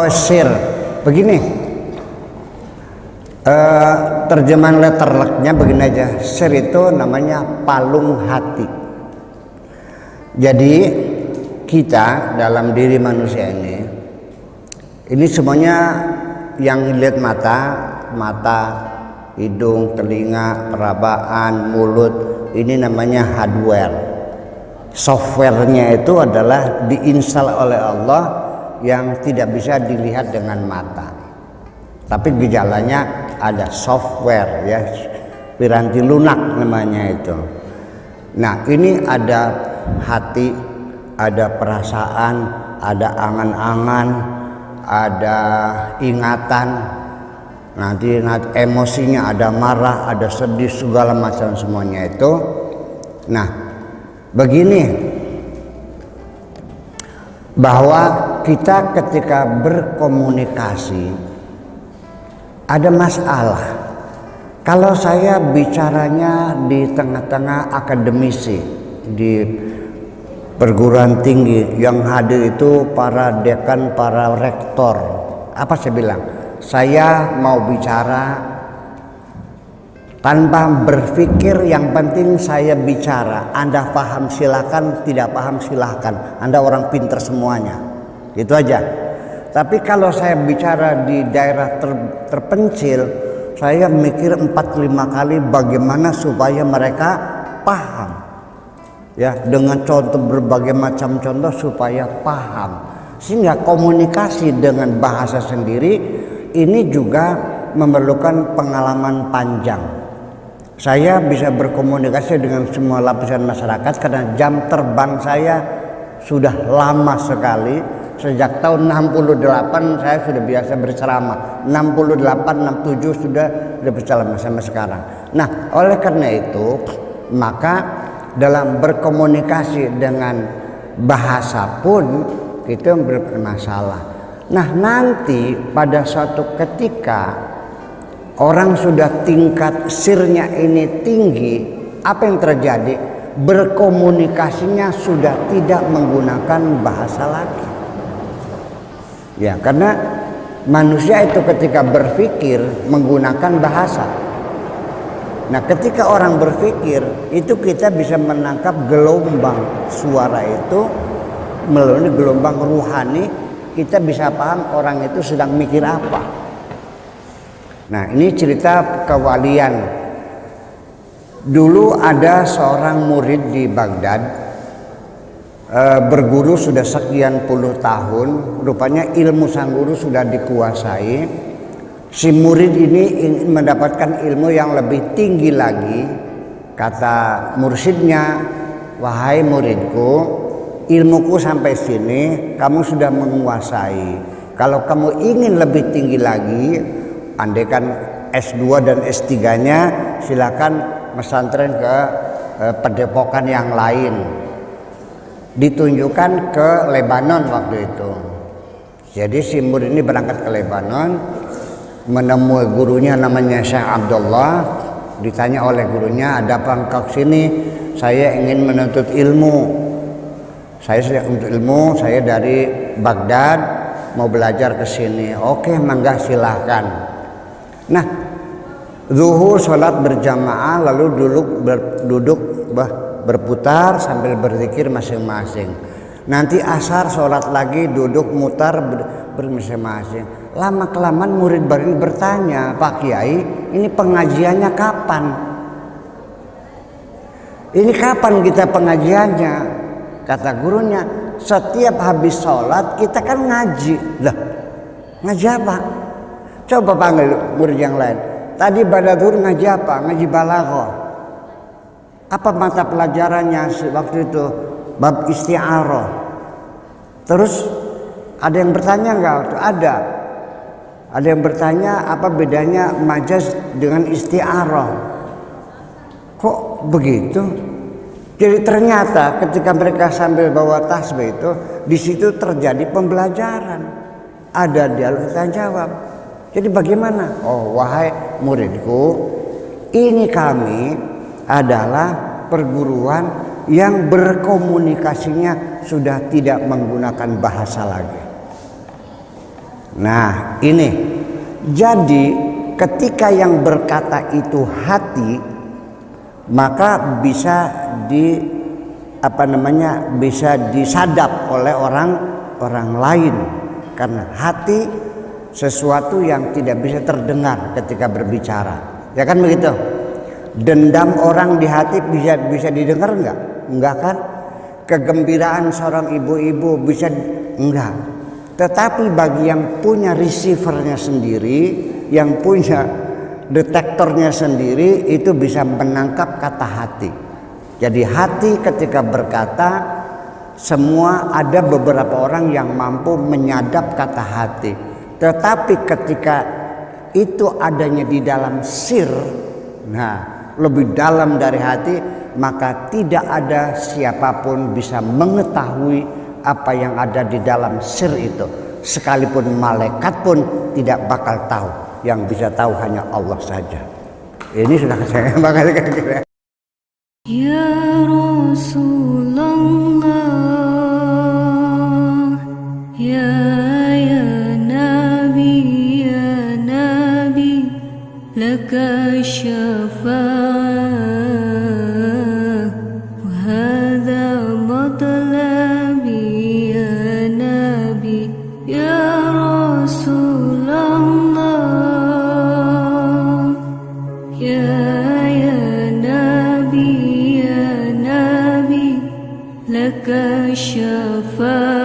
sir. Begini, terjemahan letterleknya begini aja. Sir itu namanya palung hati. Jadi kita dalam diri manusia ini semuanya yang lihat mata, hidung, telinga, perabaan, mulut, ini namanya hardware. Softwarenya itu adalah diinstal oleh Allah yang tidak bisa dilihat dengan mata. Tapi gejalanya ada software ya, piranti lunak namanya itu. Nah, ini ada hati, ada perasaan, ada angan-angan, ada ingatan, nanti emosinya ada marah, ada sedih, segala macam semuanya itu. Nah, begini, bahwa kita ketika berkomunikasi ada masalah. Kalau saya bicaranya di tengah-tengah akademisi di perguruan tinggi, yang hadir itu para dekan, para rektor, apa saya bilang? Saya mau bicara tanpa berpikir, yang penting saya bicara. Anda paham silakan, tidak paham silakan. Anda orang pintar semuanya, itu aja. Tapi kalau saya bicara di daerah terpencil, saya mikir 4-5 kali bagaimana supaya mereka paham. Ya, dengan contoh, berbagai macam contoh supaya paham. Sehingga komunikasi dengan bahasa sendiri ini juga memerlukan pengalaman panjang. Saya bisa berkomunikasi dengan semua lapisan masyarakat karena jam terbang saya sudah lama sekali. Sejak tahun 68 saya sudah biasa berceramah. 68, 67 sudah berceramah sampai sekarang. Nah, oleh karena itu, maka dalam berkomunikasi dengan bahasa pun itu bermasalah. Nah, nanti pada suatu ketika orang sudah tingkat sirnya ini tinggi, apa yang terjadi? Berkomunikasinya sudah tidak menggunakan bahasa lagi. Ya, karena manusia itu ketika berpikir menggunakan bahasa. Nah, ketika orang berpikir itu kita bisa menangkap gelombang suara itu melalui gelombang ruhani. Kita bisa paham orang itu sedang mikir apa. Nah, ini cerita kewalian. Dulu ada seorang murid di Baghdad, berguru sudah sekian puluh tahun, rupanya ilmu sang guru sudah dikuasai. Si murid ini ingin mendapatkan ilmu yang lebih tinggi lagi. Kata mursyidnya, wahai muridku, ilmuku sampai sini, kamu sudah menguasai. Kalau kamu ingin lebih tinggi lagi, andaikan S2 dan S3-nya, silakan pesantren ke padepokan yang lain. Ditunjukkan ke Lebanon waktu itu. Jadi si murid ini berangkat ke Lebanon, menemui gurunya namanya Syekh Abdullah. Ditanya oleh gurunya, ada apa engkau sini? Saya ingin menuntut ilmu. Saya sudah menuntut ilmu, saya dari Baghdad mau belajar ke sini. Oke, mangga silahkan. Nah, zuhur sholat berjamaah, lalu duduk berputar sambil berzikir masing-masing. Nanti asar sholat lagi, duduk mutar masing-masing. Lama kelamaan murid baru ini bertanya, Pak Kiai, ini pengajiannya kapan? Ini kapan kita pengajiannya? Kata gurunya, setiap habis sholat kita kan ngaji. Lah, ngaji apa? Coba panggil murid yang lain. Tadi pada zuhur ngaji apa? Ngaji balaghah. Apa mata pelajarannya waktu itu? Bab isti'arah. Terus ada yang bertanya enggak? Ada. Ada yang bertanya apa bedanya majaz dengan isti'arah? Kok begitu? Jadi ternyata ketika mereka sambil bawa tasbih itu, di situ terjadi pembelajaran. Ada dialog tanya jawab. Jadi bagaimana? Oh, wahai muridku, ini kami adalah perguruan yang berkomunikasinya sudah tidak menggunakan bahasa lagi. Nah, ini. Jadi ketika yang berkata itu hati, maka bisa bisa disadap oleh orang lain, karena hati sesuatu yang tidak bisa terdengar ketika berbicara, ya kan begitu. Dendam orang di hati bisa didengar enggak kan? Kegembiraan seorang ibu-ibu bisa enggak. Tetapi bagi yang punya receivernya sendiri, yang punya detektornya sendiri, itu bisa menangkap kata hati. Jadi hati ketika berkata, semua ada beberapa orang yang mampu menyadap kata hati. Tetapi ketika itu adanya di dalam sir, nah lebih dalam dari hati, maka tidak ada siapapun bisa mengetahui apa yang ada di dalam sir itu. Sekalipun malaikat pun tidak bakal tahu. Yang bisa tahu hanya Allah saja. Ini sudah saya kira. Ya Rasulullah, ya Nabi, laka syafa'ah, wa hadha matlabi ya Nabi, ya Rasulullah, ya Nabi, laka syafa'ah.